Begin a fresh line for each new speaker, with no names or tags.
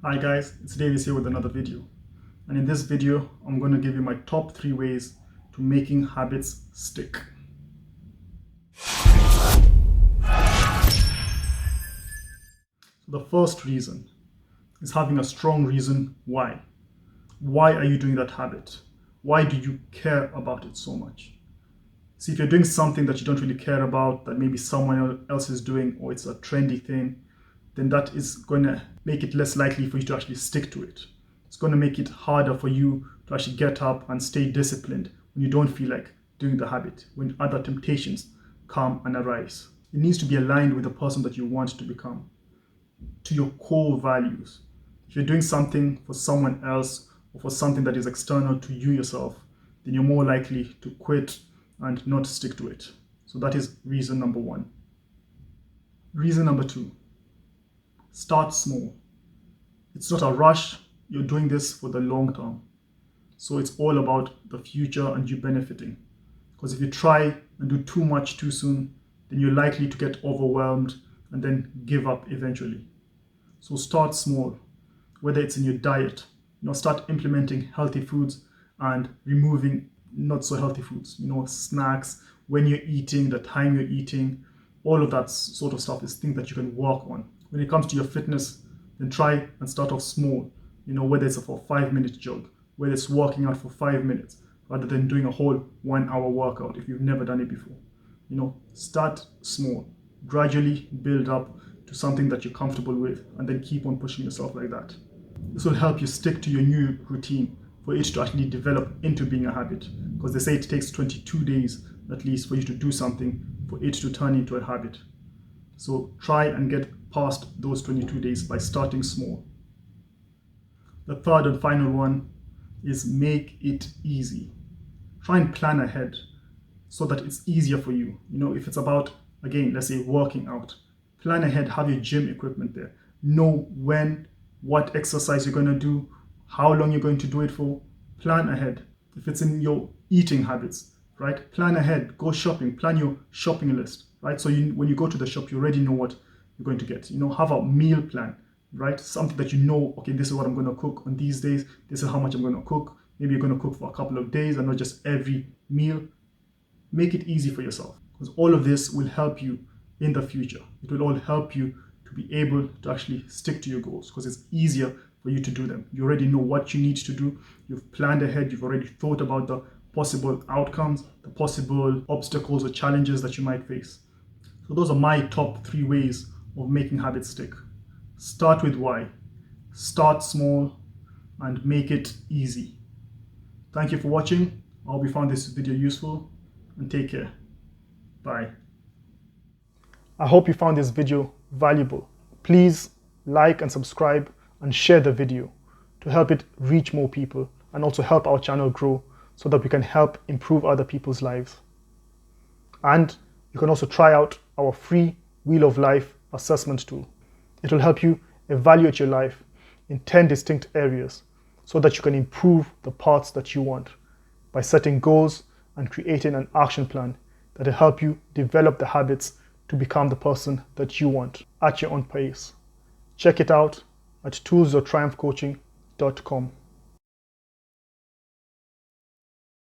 Hi guys, it's Davis here with another video. And in this video, I'm going to give you my top 3 ways to making habits stick. So the first reason is having a strong reason why. Why are you doing that habit? Why do you care about it so much? See, if you're doing something that you don't really care about, that maybe someone else is doing, or it's a trendy thing, then that is going to make it less likely for you to actually stick to it. It's going to make it harder for you to actually get up and stay disciplined when you don't feel like doing the habit, when other temptations come and arise. It needs to be aligned with the person that you want to become, to your core values. If you're doing something for someone else or for something that is external to you yourself, then you're more likely to quit and not stick to it. So that is reason number 1. Reason number 2, start small. It's not a rush. You're doing this for the long term. So it's all about the future and you benefiting. Because if you try and do too much too soon, then you're likely to get overwhelmed and then give up eventually. So start small, whether it's in your diet, start implementing healthy foods and removing not so healthy foods, snacks, when you're eating, the time you're eating, all of that sort of stuff is things that you can work on. When it comes to your fitness, then try and start off small, whether it's for a 5-minute jog, whether it's working out for 5 minutes, rather than doing a whole 1-hour workout if you've never done it before. Start small, gradually build up to something that you're comfortable with, and then keep on pushing yourself like that. This will help you stick to your new routine for it to actually develop into being a habit, because they say it takes 22 days at least for you to do something for it to turn into a habit. So try and get past those 22 days by starting small. The third and final one is make it easy. Try and plan ahead so that it's easier for you. If it's about, again, let's say working out, plan ahead, have your gym equipment there. Know when, what exercise you're going to do, how long you're going to do it for. Plan ahead. If it's in your eating habits, right? Plan ahead, go shopping, plan your shopping list, right? So when you go to the shop, you already know what you're going to get. Have a meal plan, right? Something that okay, this is what I'm going to cook on these days. This is how much I'm going to cook. Maybe you're going to cook for a couple of days and not just every meal. Make it easy for yourself, because all of this will help you in the future. It will all help you to be able to actually stick to your goals, because it's easier for you to do them. You already know what you need to do. You've planned ahead. You've already thought about the possible outcomes, the possible obstacles or challenges that you might face. So those are my top 3 ways of making habits stick. Start with why. Start small and make it easy. Thank you for watching. I hope you found this video useful, and take care. Bye. I hope you found this video valuable. Please like and subscribe and share the video to help it reach more people and also help our channel grow so that we can help improve other people's lives. And you can also try out our free Wheel of Life assessment tool. It will help you evaluate your life in 10 distinct areas so that you can improve the parts that you want by setting goals and creating an action plan that will help you develop the habits to become the person that you want at your own pace. Check it out at toolsyourtriumphcoaching.com.